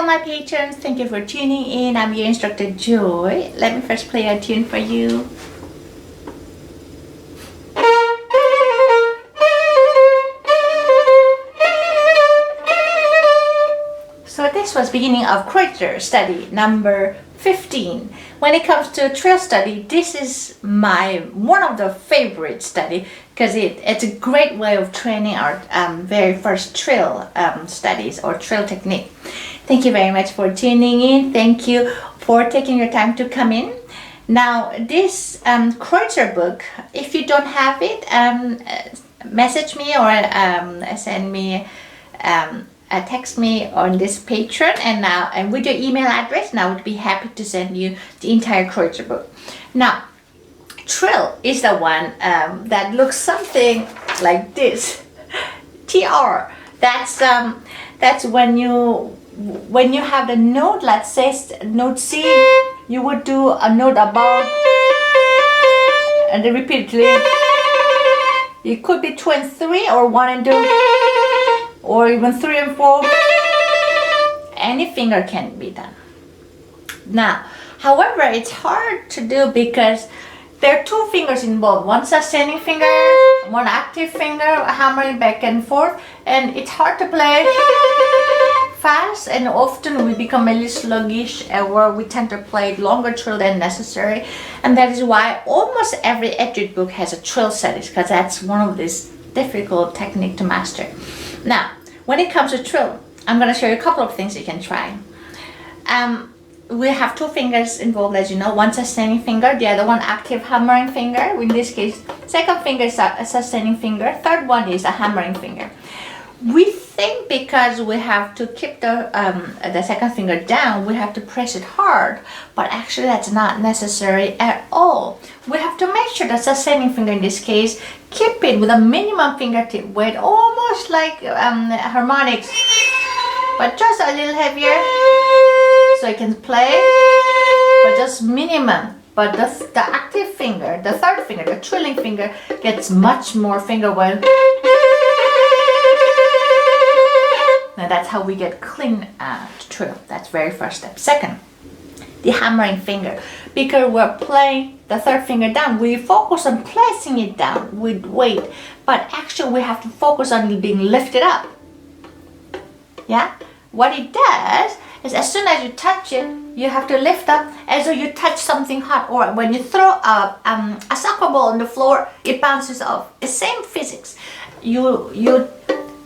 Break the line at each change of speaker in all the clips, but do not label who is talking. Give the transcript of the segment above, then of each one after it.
my patrons, thank you for tuning in. I'm your instructor Joy. Let me first play a tune for you. So this was beginning of Kreutzer study number 15. When it comes to trill study, this is one of the favorite study because it's a great way of training our very first trill studies or trill technique. Thank you very much for tuning in. Thank you for taking your time to come in. Now this Kreutzer book, if you don't have it, message me or send me text me on this Patreon and with your email address, and I would be happy to send you the entire Kreutzer book. Now, trill is the one that looks something like this. TR. That's when you have the note. Let's say note C, you would do a note above, and then repeatedly. It could be 2 and 3 or 1 and 2. Or even 3 and 4, any finger can be done. Now, however, it's hard to do because there are 2 fingers involved. One sustaining finger, one active finger, hammering back and forth, and it's hard to play fast, and often we become a little sluggish, or we tend to play longer trill than necessary, and that is why almost every etude book has a trill studies, because that's one of these difficult technique to master. Now, when it comes to trill, I'm going to show you a couple of things you can try. We have 2 fingers involved, as you know, one sustaining finger, the other one active hammering finger. In this case, second finger is a sustaining finger, third one is a hammering finger. We think because we have to keep the second finger down, we have to press it hard, but actually that's not necessary at all. We have to make sure the sustaining finger in this case, keep it with a minimum fingertip weight, almost like harmonics, but just a little heavier, so you can play, but just minimum. But the active finger, the third finger, the trilling finger, gets much more finger weight. Now that's how we get clean trill. That's very first step. Second, the hammering finger. Because we're playing the third finger down, we focus on placing it down with weight, but actually we have to focus on it being lifted up. Yeah? What it does is as soon as you touch it, you have to lift up as though you touch something hot, or when you throw a soccer ball on the floor, it bounces off. The same physics. You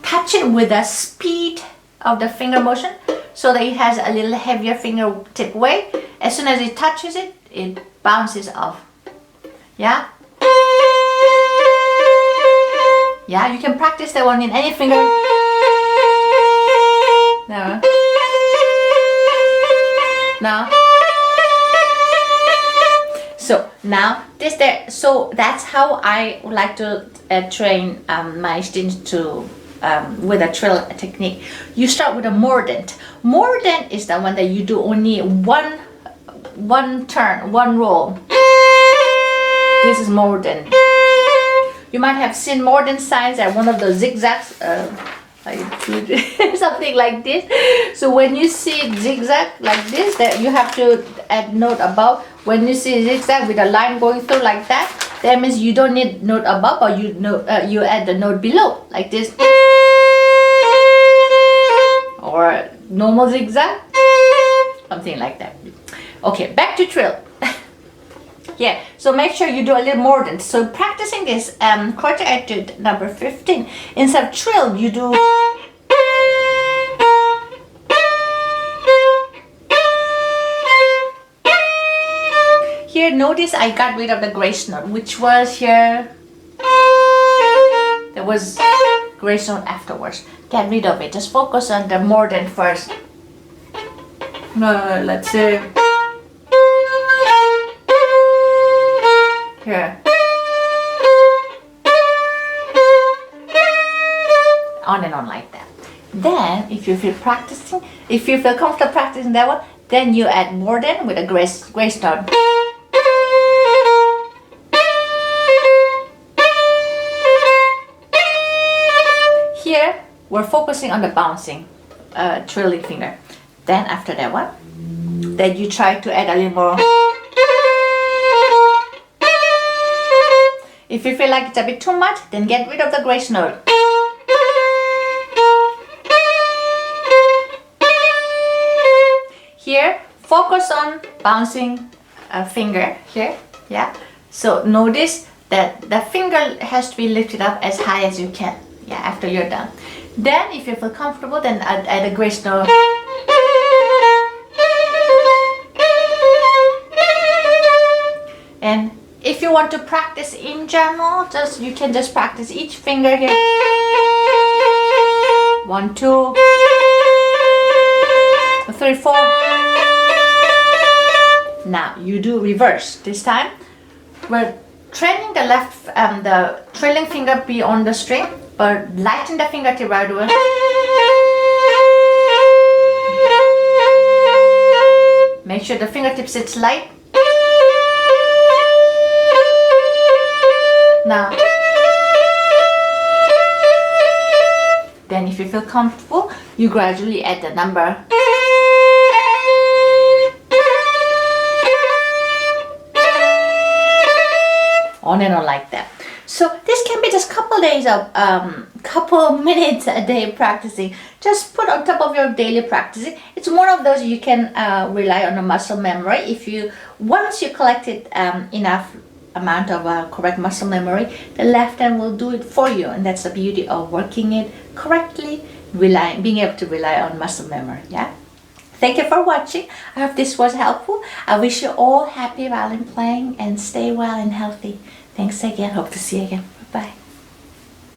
touch it with the speed of the finger motion so that it has a little heavier fingertip weight. As soon as it touches it, it bounces off. Yeah? Yeah, you can practice that one in any finger. No. No. So now so that's how I would like to train my students to with a trill technique. You start with a mordent. Mordent is the one that you do only one turn, one roll. This is mordent. You might have seen mordent signs at one of the zigzags, something like this. So when you see zigzag like this, that you have to add note above. When you see zigzag with a line going through like that, that means you don't need note above, or you add the note below like this. Or normal zigzag, something like that. Okay, back to trill. Yeah, so make sure you do a little mordent. So practicing this Kreutzer etude number 15, instead of trill, you do. Here, notice I got rid of the grace note, which was here. There was grace note afterwards. Get rid of it. Just focus on the mordent first. Let's see. Here. On and on like that. Then, if you feel comfortable practicing that one, then you add mordent with a grace note. Here, we're focusing on the bouncing trilling finger. Then after that one, then you try to add a little more. If you feel like it's a bit too much, then get rid of the grace note. Here, focus on bouncing a finger here, yeah. So notice that the finger has to be lifted up as high as you can, yeah, after you're done. Then if you feel comfortable, then add a grace note. And if you want to practice in general, you can just practice each finger here. 1, 2, 3, 4. Now you do reverse. This time we're training the left, the trailing finger be on the string, but lighten the fingertip right away. Make sure the fingertip sits light. Now, then if you feel comfortable, you gradually add the number. On and on like that. So this can be just couple days of couple minutes a day practicing. Just put on top of your daily practicing. It's one of those you can rely on a muscle memory. If you once you collected enough amount of correct muscle memory, the left hand will do it for you, and that's the beauty of working it correctly, being able to rely on muscle memory. Yeah. Thank you for watching. I hope this was helpful. I wish you all happy violin playing and stay well and healthy. Thanks again. Hope to see you again.